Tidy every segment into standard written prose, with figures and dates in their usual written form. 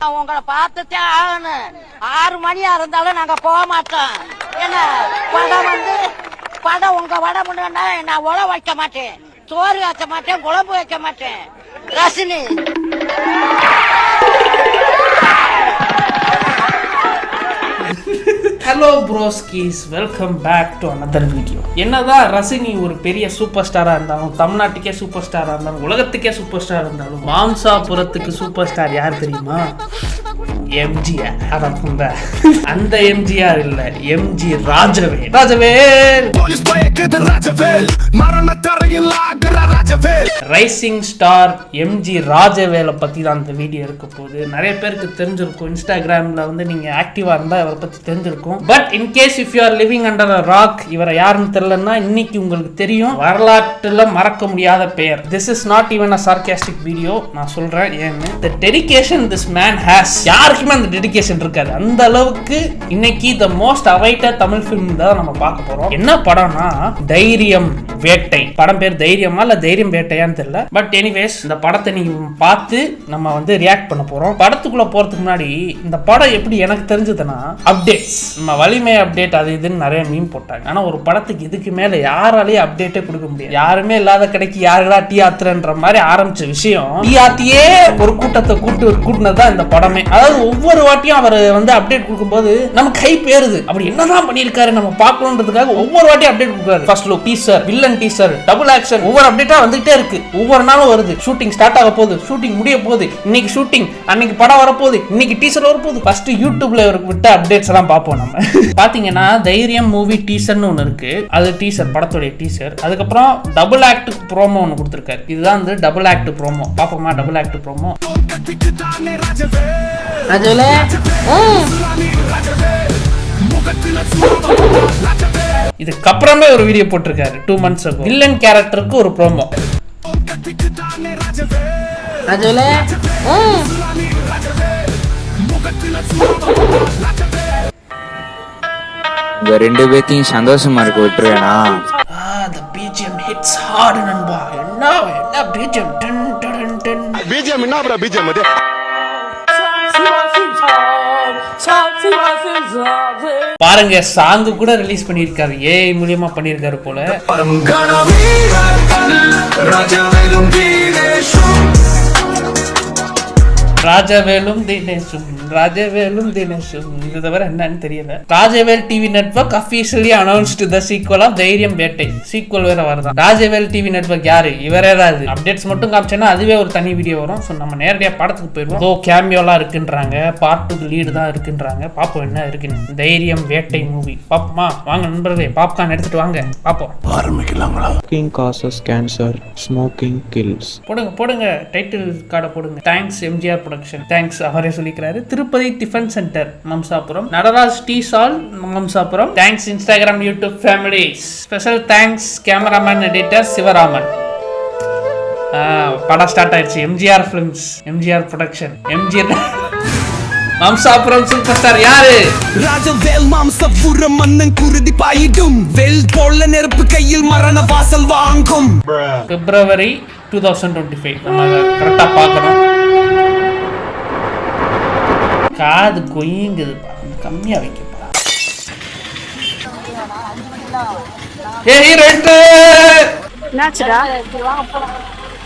உங்களை பார்த்துட்டே ஆகணும். 6 மணியா இருந்தாலும் நாங்க போக மாட்டோம். என்ன படம் உங்க வடை முன்னா நான் உழ வைக்க மாட்டேன், சோறு வைக்க மாட்டேன், குழம்பு வைக்க மாட்டேன். Rajini hello broskis, welcome back to another video. என்னதான் ரசினி ஒரு பெரிய சூப்பர் ஸ்டாராக இருந்தாலும், தமிழ்நாட்டுக்கே சூப்பர் ஸ்டாராக இருந்தாலும், உலகத்துக்கே சூப்பர் ஸ்டார் இருந்தாலும், மாம்சாபுரத்துக்கு சூப்பர் ஸ்டார் யார் தெரியுமா? எம்ஜிஆர். அந்த எம்ஜிஆர் இல்ல, எம்ஜி ராஜவேல். ரைசிங் ஸ்டார் எம்ஜி ராஜவேலை பத்தி தான் இந்த வீடியோ இருக்க போகுது. நிறைய பேருக்கு தெரிஞ்சிருக்கும், இன்ஸ்டாகிராம்ல வந்து நீங்க ஆக்டிவா இருந்தா இவரை பத்தி தெரிஞ்சிருக்கும். But in case if you are living under a rock, இவரை யாருன்னு தெரியலன்னா இன்னைக்கு உங்களுக்கு தெரியும். வரலாற்றுல மறக்க முடியாத பெயர். This is not even a sarcastic video. நான் சொல்றேன் ஏன்னு. The dedication this man has, யாருக்குமே அந்த டெடிகேஷன் இருக்காது. அந்த அளவுக்கு இன்னைக்கு the most awaited Tamil film தான் நம்ம பார்க்க போறோம். என்ன படம்னா தைரியம் வேட்டை. படம் பேர் தைரியமா இல்ல தைரியம் வேட்டையான்னு தெரியல. பட் எனிவேஸ், இந்த படத்தை நீங்க பார்த்து நம்ம வந்து ரியாக்ட் பண்ண போறோம். படத்துக்குள்ள போறதுக்கு முன்னாடி இந்த படம் எப்படி எனக்கு தெரிஞ்சதுன்னா, அப்டேட்ஸ், நம்ம வலிமை அப்டேட் அது இதுன்னு நிறைய மீம் போட்டாங்க. ஆனா ஒரு படத்துக்கு இதுக்கு மேல யாராலேயே அப்டேட்டே கொடுக்க முடியாது. யாருமே இல்லாத கடைக்கு யாருடா டீ ஆத்துறன்ற மாதிரி ஆரம்பிச்ச விஷயம், டீ ஆத்தியே ஒரு கூட்டத்தை கூட்டினதுதான் இந்த படமே. அதாவது ஒவ்வொரு வாட்டியும் அவர் வந்து அப்டேட் கொடுக்கும்போது நமக்கு கை பேருது. அப்படி என்னதான் பண்ணியிருக்காரு நம்ம பார்க்கணுன்றதுக்காக ஒவ்வொரு வாட்டியும் அப்டேட் கொடுக்குறாரு. First look teaser, villain teaser, double action, ஒவ்வொரு அப்டேட்டா வந்துட்டே இருக்கு. ஒவ்வொரு நாளும் வருது. ஷூட்டிங் ஸ்டார்ட் ஆக போகுது, ஷூட்டிங் முடிய போகுது, இன்னைக்கு ஷூட்டிங், அன்னைக்கு படம் வரப்போகுது, இன்னைக்கு டீசர் வரப்போகுது. ஃபர்ஸ்ட் யூடியூப்ல விட்ட அப்டேட்ஸ் எல்லாம் பார்ப்போம் நம்ம. பாத்தீங்கன்னா தைரியம் மூவி டீசர்னு ஒன்று இருக்கு. அது டீசர், படத்துடைய டீசர். அதுக்கப்புறம் டபுள் ஆக்ட் ப்ரோமோ ஒன்று கொடுத்துருக்காரு. இதுதான் வந்து டபுள் ஆக்ட் ப்ரோமோ. பாப்போமா டபுள் ஆக்ட் ப்ரோமோ? இதுக்கப்புறமே ஒரு வீடியோ போட்டிருக்காரு 2 months ago. வில்லன் கேரக்டருக்கு ஒரு ப்ரோமோ. இந்த ரெண்டு பேத்தையும் சந்தோஷமா இருக்க விட்டுருவேனா? the BGM hits hard நண்பா. என்ன BGM done done done. BGM என்ன bro BGM அது? பாருங்க, சாங் கூட ரிலீஸ் பண்ணிருக்காரு. ஏஐ மூலமா பண்ணிருக்காரு போல. ராஜவேலும் தினேஷும், ராஜவேலும் தினேஷும். இது தவிர என்னன்னு தெரியல. Rajavel TV network officially announced the sequel of Thairiyam Vettai. Sequel வேற வருது. ராஜவேல் டிவி நெட்வொர்க் யாரு? இவரே தான். அப்டேட்ஸ் மட்டும் காமிச்சேன்னா அதுவே ஒரு தனி வீடியோ வரும். ஸோ நம்ம நேரடியாக படத்துக்கு போயிடுவோம். ஓ, கேமியோலாம் இருக்குன்றாங்க, பார்ட் 2 லீடு தான் இருக்குன்றாங்க. பாப்போம் என்ன இருக்குன்னு. தைரியம் வேட்டை மூவி பாப்போமா? வாங்க நண்பர்களே, பாப்கார்ன் எடுத்துட்டு வாங்க, பாப்போம். ஆரம்பிக்கலாங்களா? Smoking causes cancer, smoking kills. போடுங்க டைட்டில் கார்டை போடுங்க. Thanks MGR production. தேங்க்ஸ் அவரே சொல்லிக்கிறாரு. Tirupati tiffin centre Mamsapuram, Natraj tea stall Mamsapuram. Thanks Instagram YouTube family. Special thanks cameraman editor Sivaraman. படம் ஸ்டார்ட் ஆயிடுச்சு. MGR films, MGR production, MGR Mamsapuram super star யாரு? ராஜவேல் மாம்சாபுரம் மன்னன் குருதி பாயிடும் வெல் போல நெருப்பு கையில் மரண வாசல் வாங்கும். பிப்ரவரி 2025 நம்ம கரெக்டா பார்க்கணும். காது கொய்யுங்குது, கம்மியா வைக்கப்பா.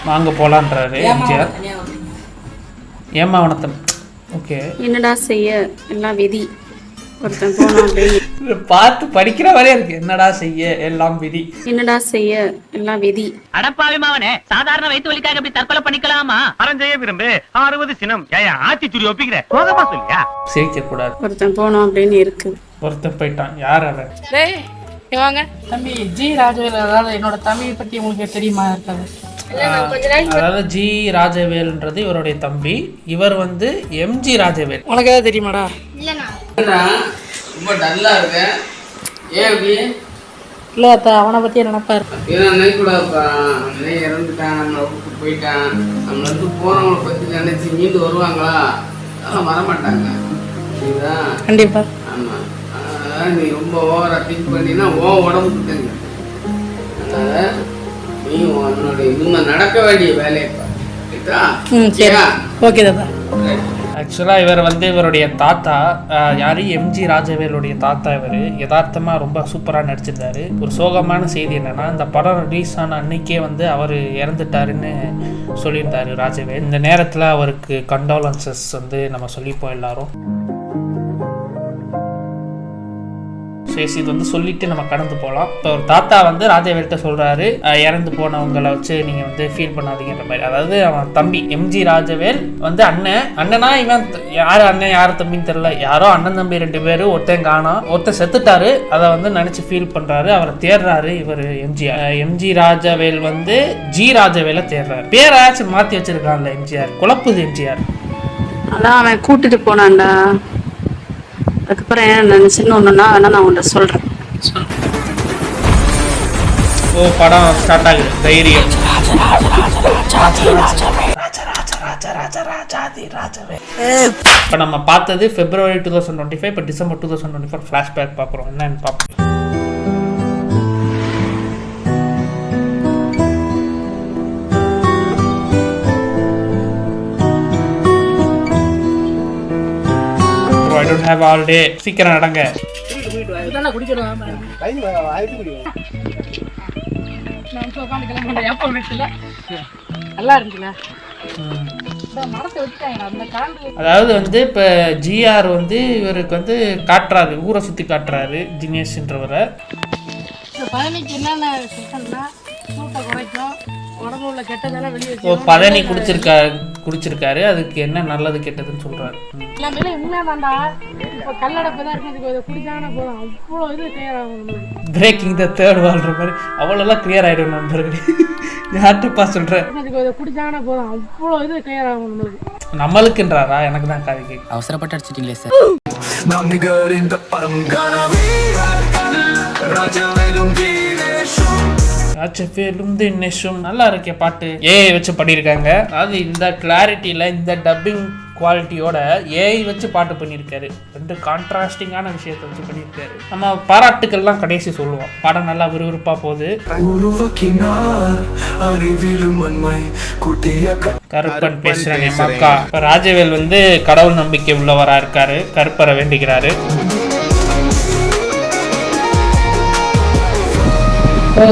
வாங்க போலான்றாரு எம்ஜிஆர். ஏமாவனத்தம். ஓகே, என்னடா செய்ய எல்லாம் விதி. ஒருத்தன் போனோம் பார்த்து படிக்கிற வரையா இருக்கு. என்னடா செய்ய எல்லாம் விதி, என்னடா செய்ய எல்லாம் விதி. அடப்பாவி மாவனே, சாதாரண வயிற்று வலிக்காக இப்படி தற்கொலை பண்ணிக்கலாமா? அறஞ்செய்ய விரும்பு 60 சினம். ஏயா ஆத்தி துரி ஒப்பிக்கிற கோகமா சொல்லியா? சிரிக்க கூடாது. ஒருத்தன் போனோம் அப்படின்னு இருக்கு. ஒருத்தன் போயிட்டான். யார் அவன்? தம்பி ஜி ராஜவேல். அதாவது என்னோட தம்பி பத்தி உங்களுக்கு தெரியுமா? இருக்காது. அதாவது ஜி ராஜவேல்ன்றது இவருடைய தம்பி. இவர் வந்து எம்ஜி ராஜவேல். உனக்கு ஏதாவது தெரியுமாடா? ரொம்ப டல்லா இருக்கேன். ஏன் அப்படி? இல்லை அத்தா, அவனை பற்றி நினைப்பாரு. நினைக்கூடாதுப்பா. அவனே இறந்துட்டான், நம்மளை விட்டு போயிட்டான். நம்மளை விட்டு போனவங்களை பற்றி நினைச்சு மீண்டு வருவாங்களா? அதெல்லாம் வரமாட்டாங்க. இதுதான் கண்டிப்பா. ஆமாம், அதனால் நீ ரொம்ப ஓவரா திங்க் பண்ணினா உடம்புக்கு தெரியும். அதனால் நீ உன்னோட இனிமே நடக்க வேண்டிய வேலையை பாரு. ஓகே தாத்தா. ஆக்சுவலாக இவர் வந்து இவருடைய தாத்தா யாரு எம்ஜி ராஜவேலுடைய தாத்தா. இவர் யதார்த்தமாக ரொம்ப சூப்பராக நடிச்சிருந்தாரு. ஒரு சோகமான செய்தி என்னன்னா, இந்த படம் ரிலீஸ் ஆன அன்னைக்கே வந்து அவர் இறந்துட்டாருன்னு சொல்லியிருந்தாரு ராஜவேல். இந்த நேரத்தில் அவருக்கு கண்டோலன்சஸ் வந்து நம்ம சொல்லிப்போம் எல்லாரும். சரி, இது வந்து சொல்லிட்டு நம்ம கடந்து போகலாம். இப்போ ஒரு தாத்தா வந்து ராஜவேல்கிட்ட சொல்றாரு, இறந்து போனவங்களை வச்சு நீங்க வந்து ஃபீல் பண்ணாதீங்கன்ற மாதிரி. அதாவது அவன் தம்பி எம்ஜி ராஜவேல் வந்து அண்ணனா இவன் யாரு அண்ணன் யாரு தம்பின்னு தெரியல, யாரோ அண்ணன் தம்பி 2 பேரு, ஒருத்தன் காணோம், ஒருத்தன் செத்துட்டாரு. அதை வந்து நினைச்சு ஃபீல் பண்றாரு. அவரை தேடுறாரு இவர் எம்ஜி ராஜவேல் வந்து ஜி ராஜவேல தேடுறாரு. பேராச்சும் மாத்தி வச்சிருக்கான்ல எம்ஜிஆர், குழப்புது எம்ஜிஆர். அதான் அவன் கூட்டிட்டு போனான்டா. அதுக்கப்புறம் என்ன நினைச்சுன்னு ஒண்ணுன்னா வேணா நான் உன்கிட்ட சொல்றேன். ஓ, படம் ஸ்டார்ட் ஆகுது. தைரியம். இப்போ நம்ம பார்த்தது February 2025. இப்போ December 2024 ஃப்ளாஷ்பேக் பார்க்குறோம். என்னன்னு பார்ப்போம். I don't have all day. சீக்கிரம் நடங்க. அதாவது வந்து இப்போ ஜிஆர் வந்து இவருக்கு வந்து காட்டுறாரு, ஊரை சுற்றி காட்டுறாரு தினேஷ்ன்றவரை. பதனி குடிச்சிருக்காரு, அதுக்கு என்ன நல்லது கெட்டதுன்னு சொல்றாரு. பிரேக்கிங் த தேர்ட் வால்ற மாதிரி அவ்வளோலாம் கிளியர் ஆயிடும் நண்பர்களே. யார்கிட்டப்பா சொல்ற? நம்மளுக்குன்றாரா? எனக்கு தான் காது கேட்கு. அவசரப்பட்டு அடிச்சிட்டீங்களே சார். நல்லா இருக்கே பாட்டு. ஏஐ வச்சு பண்ணியிருக்காங்க. அதாவது இந்த கிளாரிட்டியில இந்த டப்பிங் குவாலிட்டியோட ஏஐ வச்சு பாட்டு பண்ணியிருக்காரு. 2 கான்ட்ராஸ்டிங்கான விஷயத்தை வச்சு பண்ணியிருக்காரு. நம்ம பாராட்டுக்கள்லாம் கடைசி சொல்லுவோம். படம் நல்லா விறுவிறுப்பா போகுது. கருப்பன் பேசுறேன் என் மக்கா. இப்ப ராஜவேல் வந்து கடவுள் நம்பிக்கை உள்ளவரா இருக்காரு. கருப்பரை வேண்டிக்கிறாரு. இப்போ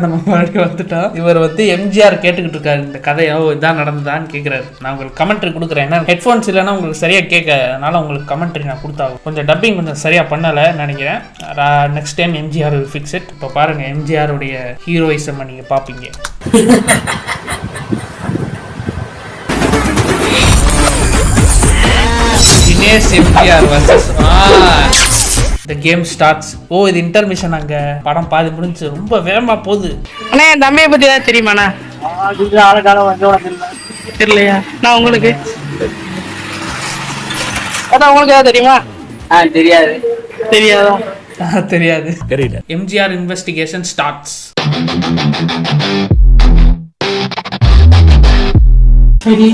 நம்ம மறுபடியும் வந்துட்டோம். இவர் வந்து எம்ஜிஆர் கேட்டுக்கிட்டு இருக்காரு, இந்த கதையோ இதான் நடந்ததான்னு கேட்குறாரு. நான் உங்களுக்கு கமெண்ட்ரி கொடுக்குறேன். ஏன்னா ஹெட்ஃபோன்ஸ் இல்லைன்னா உங்களுக்கு சரியாக கேட்க, அதனால உங்களுக்கு கமெண்ட்ரி நான் கொடுத்தாகும். கொஞ்சம் டப்பிங் கொஞ்சம் சரியாக பண்ணலை நினைக்கிறேன். Next time MGR will fix it. இப்போ பாருங்கள், எம்ஜிஆருடைய ஹீரோயிசம் நீங்கள் பார்ப்பீங்க. Dinesh MGR versus the game starts. ஓ, இது இன்டர்மிஷன். அங்க படம் பாதி முடிஞ்சு ரொம்ப வேகமா போகுது. அண்ணா, என் தம்பியை பத்தி ஏதாவது தெரியுமாண்ணா? தெரியலையா? நான் உங்களுக்கு உங்களுக்கு ஏதாவது தெரியுமா? தெரியாது. தெரியாதா? தெரியாது. தெரியல. MGR investigation starts. சரி,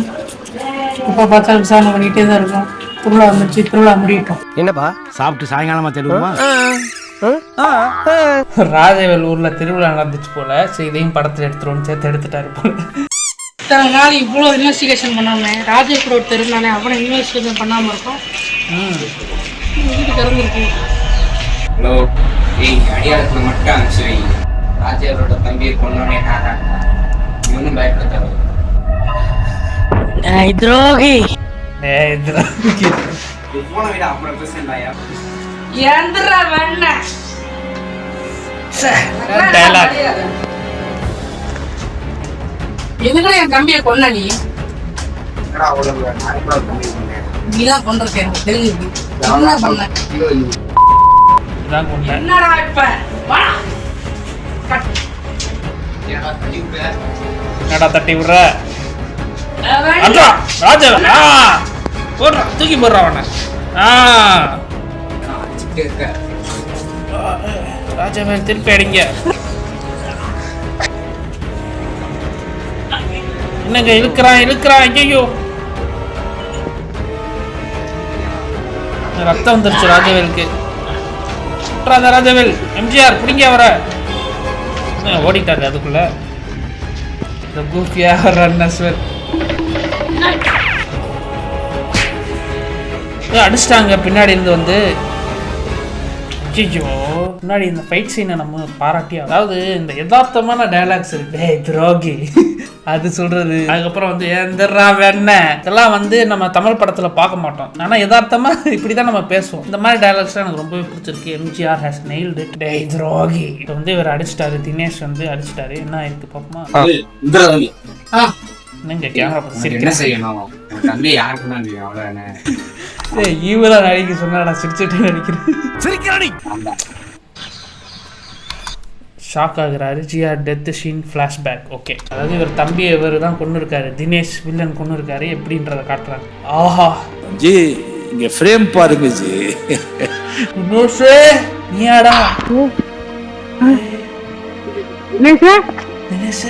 இப்போ பார்த்தா விசாரணை பண்ணிக்கிட்டே தான் இருக்கும். திருவிழா வந்துச்சு, திருவிழா முடியட்டும். என்னப்பா சாப்பிட்டு சாயங்காலமா தெரியுமா? ராஜவேல் ஊர்ல திருவிழா நடந்துச்சு போல. சரி, இதையும் படத்துல எடுத்துருவோம் சேர்த்து எடுத்துட்டாரு போல. இத்தனை நாள் இவ்வளோ இன்வெஸ்டிகேஷன் பண்ணாம ராஜேவ் கூட ஒருத்தர் இருந்தானே, அவனை இன்வெஸ்டிகேஷன் பண்ணாம இருக்கும். வீட்டு திறந்துருக்கு. ஹலோ, அடியாளத்துல மட்டும் அனுப்பிச்சு வை. ராஜேவரோட தம்பியை கொண்டோனே இவனும் பயப்படுத்தாரு. துரோகி. போன விட அப்புறம் பேசுறாயா? ஏந்திரா வேண. எதுக்குடா என் தம்பியை கொல்ல? நீதான் கொண்டிருக்கேன் தெரிஞ்சு. என்னடா இப்ப தட்டி விடுற தூக்கி போடுறான். ராஜவேல் திருப்பி அடிங்க. என்னங்க இழுக்கிறான். ஐயோ, ரத்தம் வந்துருச்சு ராஜவேலுக்கு. விட்டுறாத ராஜவேல். எம்ஜிஆர் பிடிங்க வர. ஓடிட்டாரு அதுக்குள்ள. The goofy run as well. அடிச்சிட்டாங்க பின்னாடி இருந்து வந்து. ஐயோ, முன்னாடி இந்த ஃபைட் சீனை நம்ம பாராட்டியா. அதாவது இந்த யதார்த்தமான டயலாக்ஸ் இருக்கு, துரோகி அது சொல்றது. அதுக்கப்புறம் வந்து எந்திரா வெண்ண, இதெல்லாம் வந்து நம்ம தமிழ் படத்துல பார்க்க மாட்டோம். ஆனா யதார்த்தமா இப்படிதான் நம்ம பேசுவோம். இந்த மாதிரி டயலாக்ஸ் எனக்கு ரொம்பவே பிடிச்சிருக்கு. MGR has nailed it. டேய் துரோகி. இப்போ வந்து இவர் அடிச்சிட்டாரு, தினேஷ் வந்து அடிச்சிட்டாரு. என்ன ஆயிருக்கு பாப்போமா? நீங்க கேமரா என்ன செய்யணும்? தம்பி யாருக்குன்னா நீ அவ்வளவுதானே. ஈவரா நடிக்க சொன்னா நான் சிரிச்சுட்டு நடிக்கிறேன். ஷாக் ஆகுறாரு. GR death scene flashback. Okay, அதாவது இவர் தம்பி இவர் தான் கொண்டு இருக்காரு, தினேஷ் வில்லன் கொண்டு இருக்காரு. எப்படின்றத காட்டுறாங்க. ஆஹா ஜி இங்க ஃப்ரேம் பாருங்க ஜி. தினேஷ் நீயாடா? தினேஷ்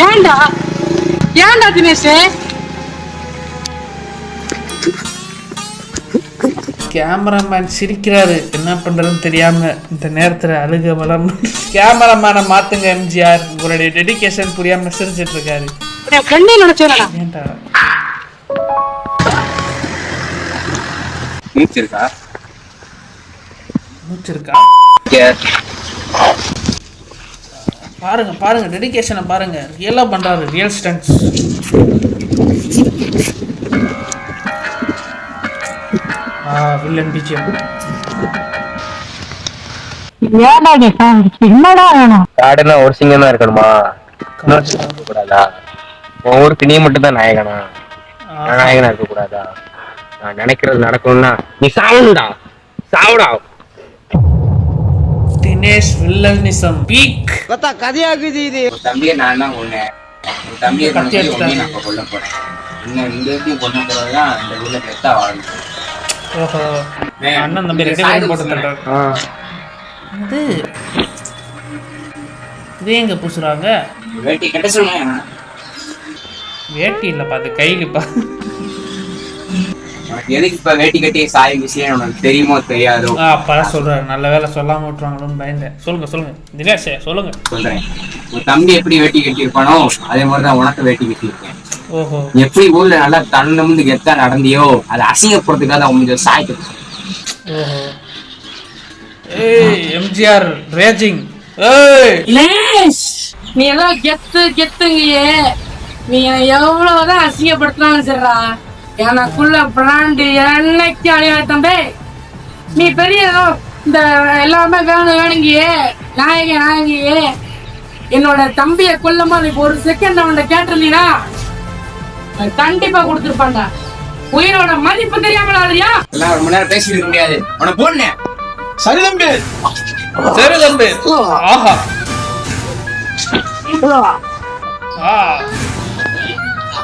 ஏண்டா ஏண்டா தினேஷ்? கேமராமேன் சிரிக்கிறாரு. என்ன பண்றதுன்னு தெரியாம இந்த நேரத்துல அழுக வளம். கேமராமேனை மாத்துங்க எம்ஜிஆர். உங்களுடைய டெடிகேஷன் புரியாம சிரிச்சிட்டு இருக்காரு. ஏண்டா மூச்சிருக்கா? மூச்சிருக்கா? பாருங்க பாருங்க, டெடிகேஷனை பாருங்க. ரியலா பண்றாரு, ரியல் ஸ்டன்ட்ஸ். Villain BGM. என்னடா வேணும்? காடுனா ஒரு சிங்கம் தான் இருக்கணுமா? கூடாதா? ஒவ்வொரு திணியை மட்டும் தான் நாயகனா? நாயகனா இருக்க கூடாதா? நான் நினைக்கிறது நடக்கணும்னா நீ சாவுடா, சாவுடா. Dinesh villainism peak. கதையாகுது இது. தம்பியை நான் தான் ஒண்ணு, தம்பியை நான் கொல்ல போறேன். இன்னும் இந்த கொல்ல போறதுதான் இந்த ஊர்ல பெத்தா வாழணும். ஓஹோ, அண்ணன் தம்பி ரெண்டு பேரும் போட்டு தர்றாரு. இது எங்க பூசுறாங்க? வேட்டி கட்ட சொன்னேன். வேட்டி இல்லப்பா, அது கையிலப்பா. எதுக்கு இப்ப வேட்டி கட்டி சாய் விஷயம் உனக்கு தெரியுமோ தெரியாதோ? அப்பா சொல்றாரு. நல்ல வேலை சொல்லாம விட்டுருவாங்களோன்னு பயந்தேன். சொல்லுங்க சொல்லுங்க தினேஷ், சொல்லுங்க. சொல்றேன், உன் தம்பி எப்படி வேட்டி கட்டி இருப்பானோ அதே மாதிரிதான் உனக்கு வேட்டி கட்டி இருக்கேன். ஓஹோ, எப்படி ஊர்ல நல்லா தன்னமுந்து கெத்தா நடந்தியோ அதை அசிங்கப்படுறதுக்காக அவங்க சாய்க்கு. ஓஹோ, ஏய் எம்ஜிஆர் ரேஜிங். ஏய் நீ எல்லாம் கெத்து கெத்துங்கயே. நீ எவ்வளவுதான் அசிங்கப்படுத்தினாலும் சரிடா, எனக்குள்ள பிராண்டு என்னைக்கு அழியா தம்பி. நீ பெரிய இந்த எல்லாமே வேணுங்கியே, நாயகியே. என்னோட தம்பியை கொல்லமா ஒரு செகண்ட் அவன் கேட்டிருந்தீனா கண்டிப்பா கொடுத்துருப்பாங்க. உயிரோட மதிப்பு தெரியாமல் ஆகுறியா? எல்லாம் ரொம்ப நேரம் பேசிக்க முடியாது. உன போன சரி தம்பி, சரி தம்பி. ஆஹா,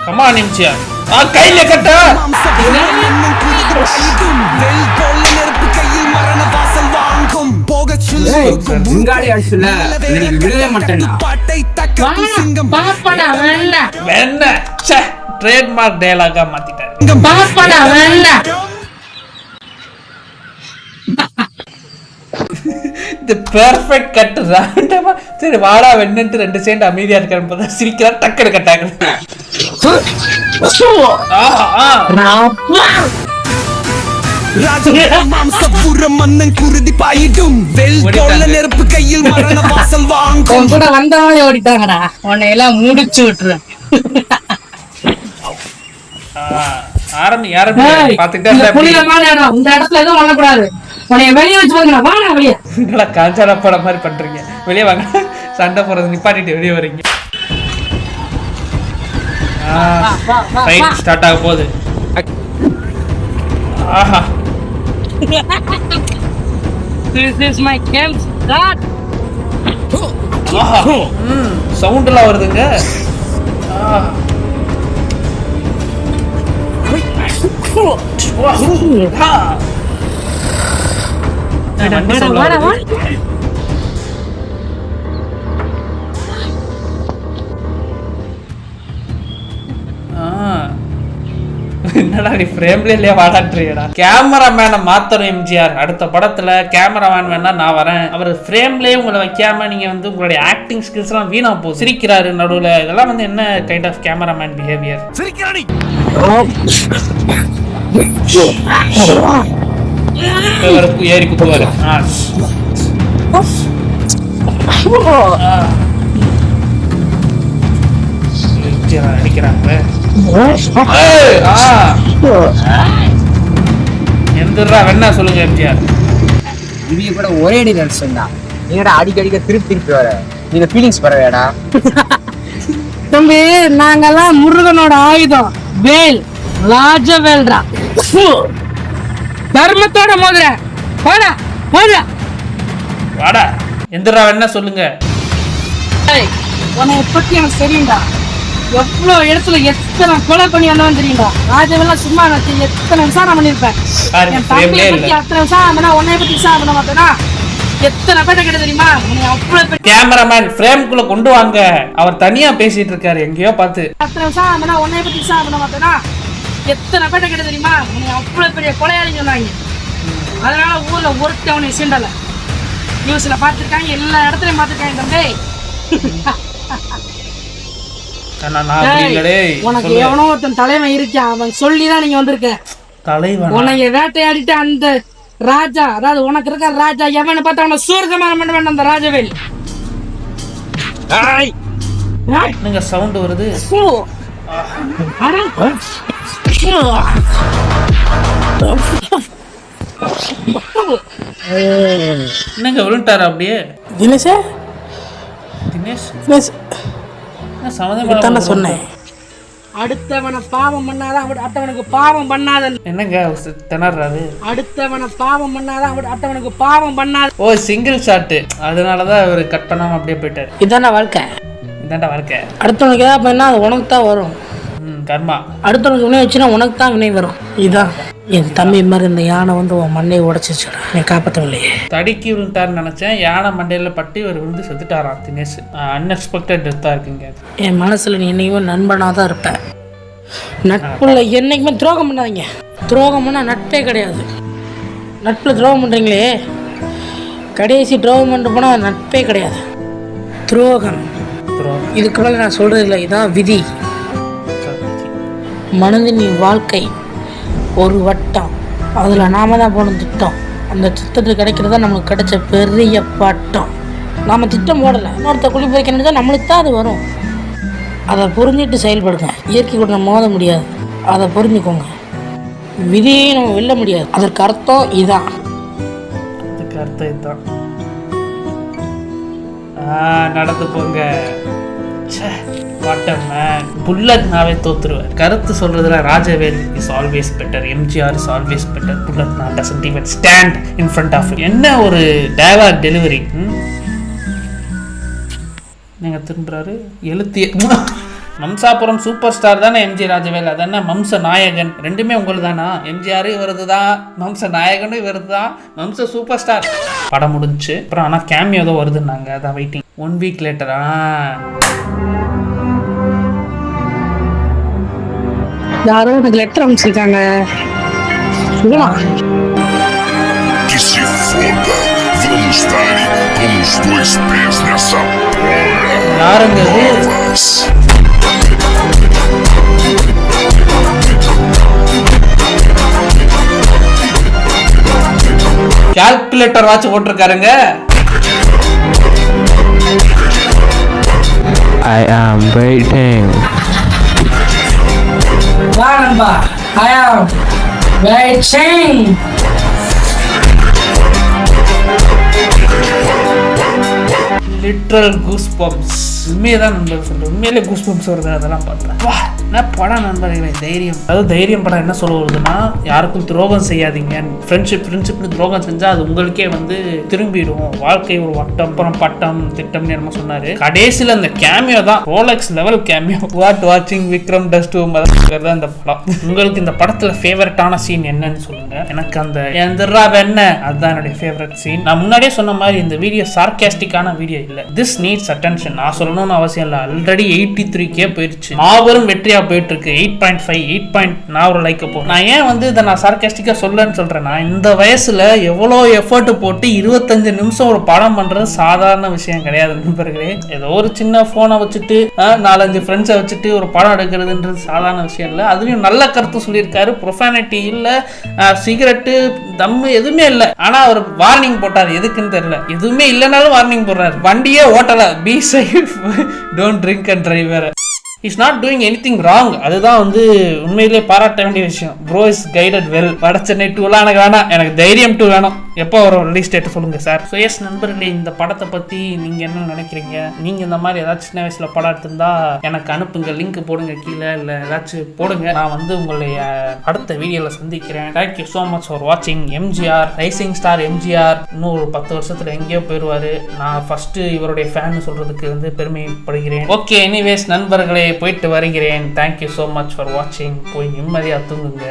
கமா நிமிச்சியா கையில கட்ட. விடவே மாட்டேன். ட்ரேட்மார்க் டயலாகா மாத்திட்டாரு. இந்த பெர்ஃபெக்ட் கட் ராண்டமா. சரி வாடா வெண்ணன்ட்டு 2 செகண்ட் அமைதியா இருக்கான்னு பார்த்தா சிரிக்கிறா, டக்குனு கட்டாங்க. மன்னன் குருதி பாயிடும் நெருப்பு கையில் மரண வாசல் வாங்கும். கூட வந்தவங்களே ஓடிட்டாங்கடா, உன்னை எல்லாம் முடிச்சு விட்டுறேன். ஆரம்பி பாத்துக்கிட்டே இந்த இடத்துல எதுவும் பண்ணக்கூடாது. உன்னைய வெளியே வச்சு பாருங்க. வாடா வெளியே. என்னடா காஞ்சாரா படம் மாதிரி பண்றீங்க? வெளியே வாங்க, சண்டை போறது நிப்பாட்டிட்டு வெளியே வரீங்க. ஃபைட் ஸ்டார்ட் ஆக போகுது. ஆஹா, this is my camp start. ஆஹா, சவுண்ட்லாம் வருதுங்க. என்னடா என்னடா நீ ஃப்ரேம்ல இல்லையா வாடாட்றியடா. கேமராமேனை மாத்தணும் எம்ஜிஆர். அடுத்த படத்துல கேமராமேன் வேணா நான் வரேன், அவர் ஃப்ரேம்லயே உங்களை வைக்காம நீங்க வந்து உங்களுடைய ஆக்டிங் ஸ்கில்ஸ் எல்லாம் வீணா போகுது, சிரிக்கிறாரு நடுவுல, இதெல்லாம் வந்து என்ன கைண்ட் ஆஃப் கேமராமேன் பிஹேவியர்? ஏறி குத்துவாரு. அடிக்கிறாங்க. எந்திரா வேணா சொல்லுங்க எம்ஜிஆர். இவங்க கூட ஒரே அடி நினைச்சா நீங்கடா அடிக்கடிக்க திருப்பி வர நீங்க ஃபீலிங்ஸ் பரவாடா. தம்பி நாங்கெல்லாம் முருகனோட ஆயுதம், வேல், ராஜவேல்ரா, தர்மத்தோட மோதுற. வாடா வாடா வாடா. எந்திரா வேணா சொல்லுங்க. உன்னை பத்தி எனக்கு தெரியும்டா. எவ்வளவு இடத்துல எத்தனை கொலை பண்ணி வந்தவன் தெரியும்டா. ராஜவேலாம் சும்மா எத்தனை விசாரணை பண்ணிருப்பேன். என் தம்பியை பத்தி அத்தனை விசாரணை, உன்னை பத்தி விசாரணை பண்ண மாட்டேனா எத்தனை பேட்ட கிட்ட தெரியுமா? கேமராமேன் ஃப்ரேம்குள்ள கொண்டு வாங்க, அவர் தனியா பேசிட்டு இருக்காரு எங்கேயோ பார்த்து. அத்தனை விசாரணை, உன்னை பத்தி விசாரணை பண்ண மாட்டேனா எத்தனை பேட்ட கிட்ட தெரியுமா? உன்னை அவ்வளவு பெரிய கொலையாளி சொன்னாங்க. அதனால ஊர்ல ஒருத்த அவனை சீண்டல. நியூஸ்ல பாத்துருக்காங்க, எல்லா இடத்துலயும் பாத்துருக்காங்க. தம்பி உனக்கு எவனோ ஒருத்தன் தலைவன் இருக்கா, அவன் சொல்லிதான் நீங்க வந்திருக்க. தலைவன் உனக்கு வேட்டையாடிட்டு அந்த ராஜா, அதாவது உனக்கு இருக்க ராஜா எவனு பார்த்தா அவனை சூர்கமான பண்ண வேண்டாம். அந்த ராஜவேல் என்னங்க சவுண்ட் வருது? என்னங்க விழுந்துட்டாரு அப்படியே? தினேஷ் தினேஷ் சொன்னேன், அடுத்தவனை பாவம் பண்ணாதான் அடுத்தவனுக்கு பாவம் பண்ணாத. என்னங்க திணறாரு? அடுத்தவனை பாவம் பண்ணாதான் அடுத்தவனுக்கு பாவம் பண்ணாத. ஓ சிங்கிள் ஷாட், அதனாலதான் அவர் கட் பண்ணாம அப்படியே போயிட்டாரு. இதான வாழ்க்கை, இதாண்டா வாழ்க்கை. அடுத்தவனுக்கு ஏதாவது பண்ணா அது உனக்கு தான் வரும். கர்மா. அடுத்தவனுக்கு வினை வச்சுன்னா உனக்கு தான் வினை வரும். இதுதான் என் தம்பி மாதிரி இந்த யானை வந்து உன் மண்டையை உடைச்சிச்சுடா, நீ காப்பாற்றவில்லையே. தடுக்கி விழுந்துட்டாருன்னு நினைச்சேன், யானை மண்டையில பட்டு இவர் விழுந்து செத்துட்டாராம் தினேஷ். அன்எக்ஸ்பெக்டட் டெத்தா இருக்குங்க. என் மனசுல நீ என்னைக்குமே நண்பனாக தான் இருப்பேன். நட்புல என்னைக்குமே துரோகம் பண்ணாதீங்க. துரோகம் பண்ணா நட்பே கிடையாது. நட்புல துரோகம் பண்றீங்களே, கடைசி துரோகம் பண்ணிட்டு போனா நட்பே கிடையாது. துரோகம் இதுக்கு மேலே நான் சொல்றது இல்லை, இதான் விதி. மனதின் வாழ்க்கை ஒரு வட்டம், அதில் நாம தான் போன திட்டம். அந்த திட்டத்தில் கிடைக்கிறதா நம்மளுக்கு கிடைச்ச பெரிய பட்டம். நாம் திட்டம் போடலை, இன்னொருத்த குழி பறிக்கணும் தான் நம்மளுக்கு தான் அது வரும். அதை புரிஞ்சிட்டு செயல்படுங்க. இயற்கை கூட நம்ம மோத முடியாது, அதை புரிஞ்சுக்கோங்க. விதியை நம்ம வெல்ல முடியாது, அதற்கு அர்த்தம் இதான். அதுக்கு அர்த்தம் இதுதான். நடந்து போங்க. புல்லட்னாவே தோத்துருவார். கருத்து சொல்றதுல Rajavel is always better, MGR is always better, புல்லட்னா doesn't even stand in front of. என்ன ஒரு டயலாக் டெலிவரி. நீங்க திரும்புறாரு எழுத்திய மம்சாபுரம் சூப்பர் ஸ்டார் தானே எம்ஜி ராஜவேல், அதானே மம்ச நாயகன். ரெண்டுமே உங்களுக்கு தானா? எம்ஜிஆர் இவரது தான், மம்ச நாயகனும் இவரது தான், மம்ச சூப்பர் ஸ்டார். படம் முடிஞ்சு அப்புறம் ஆனால் கேமியோ ஏதோ வருதுன்னாங்க, அதான் வெயிட்டிங். 1 வீக் லேட்டரா யாரோ எனக்கு லெட்டர் அனுப்பிச்சிருக்காங்க. யாருங்க கால்குலேட்டர் வாட்ச் போட்டிருக்காருங்க. I am waiting. I am waiting. Literal goose bumps. உண்மையதான் நண்பர் சொல்றேன், உண்மையிலே கூஸ் பம்ப்ஸ் வருது. அதெல்லாம் பார்த்தேன். வா என்ன படம் நண்பர்களே, தைரியம். அதாவது தைரியம் படம் என்ன சொல்ல வருதுன்னா, யாருக்கும் துரோகம் செய்யாதீங்க. ஃப்ரெண்ட்ஷிப்னு துரோகம் செஞ்சா அது உங்களுக்கே வந்து திரும்பிடும். வாழ்க்கை ஒரு வட்டம், அப்புறம் பட்டம் திட்டம்னு என்னமோ சொன்னாரு. கடைசியில் அந்த கேமியோ தான் ரோலெக்ஸ் லெவல் கேமியோ. வாட்சிங் விக்ரம் டஸ் டூ தான் இந்த படம். உங்களுக்கு இந்த படத்துல ஃபேவரட்டான சீன் என்னன்னு சொல்லுங்க. எனக்கு அந்த எந்திரா வெண்ண அதுதான் என்னுடைய ஃபேவரட் சீன். நான் முன்னாடியே சொன்ன மாதிரி இந்த வீடியோ சார்காஸ்டிக்கான வீடியோ இல்லை. This needs attention. நான் சொல்லணும்னு அவசியம் இல்லை, ஆல்ரெடி 83K போயிடுச்சு. மாபெரும் வெற்றியா சரியா போயிட்டு இருக்கு. 8.5 8. நான் ஒரு லைக் போறேன். நான் ஏன் வந்து இதை நான் சார்காஸ்டிக்கா சொல்லன்னு சொல்றேன்னா, இந்த வயசுல எவ்வளோ எஃபர்ட் போட்டு 25 நிமிஷம் ஒரு படம் பண்றது சாதாரண விஷயம் கிடையாது நண்பர்களே. ஏதோ ஒரு சின்ன போனை வச்சுட்டு 4-5 ஃப்ரெண்ட்ஸை வச்சுட்டு ஒரு படம் எடுக்கிறதுன்றது சாதாரண விஷயம் இல்லை. அதுலயும் நல்ல கருத்து சொல்லியிருக்காரு. ப்ரொஃபானிட்டி இல்லை, சிகரெட்டு, தம்மு எதுவுமே இல்லை. ஆனா அவர் வார்னிங் போட்டார், எதுக்குன்னு தெரியல. எதுவுமே இல்லைனாலும் வார்னிங் போடுறாரு. வண்டியே ஓட்டல, be safe, don't drink and drive வேற. Is not doing anything wrong. அதுதான் வந்து உண்மையிலே பாராட்ட வேண்டிய விஷயம். Bro is guided well. Vada Chennai 2 எனக்கு வேணாம், எனக்கு தைரியம் 2 வேணும். எப்போ வரும் ரிலீஸ் டேட் சொல்லுங்க சார். ஸோ எஸ் நண்பர்களே, இந்த படத்தை பத்தி நீங்க என்ன நினைக்கிறீங்க? நீங்க இந்த மாதிரி ஏதாச்சும் சின்ன வயசுல படம் எடுத்திருந்தா எனக்கு அனுப்புங்க, லிங்க் போடுங்க கீழே, இல்லை ஏதாச்சும் போடுங்க. நான் வந்து உங்களுடைய அடுத்த வீடியோவில் சந்திக்கிறேன். தேங்க்யூ ஸோ மச் ஃபார் வாட்சிங். எம்ஜிஆர், ரைசிங் ஸ்டார் எம்ஜிஆர் இன்னும் ஒரு 10 வருஷத்துல எங்கேயோ போயிடுவாரு. நான் ஃபர்ஸ்ட் இவருடைய ஃபேன் சொல்றதுக்கு வந்து பெருமைப்படுகிறேன். ஓகே, எனிவேஸ் நண்பர்களே, போயிட்டு வருகிறேன். தேங்க்யூ ஸோ மச் ஃபார் வாட்சிங். போய் நிம்மதியாக தூங்குங்க.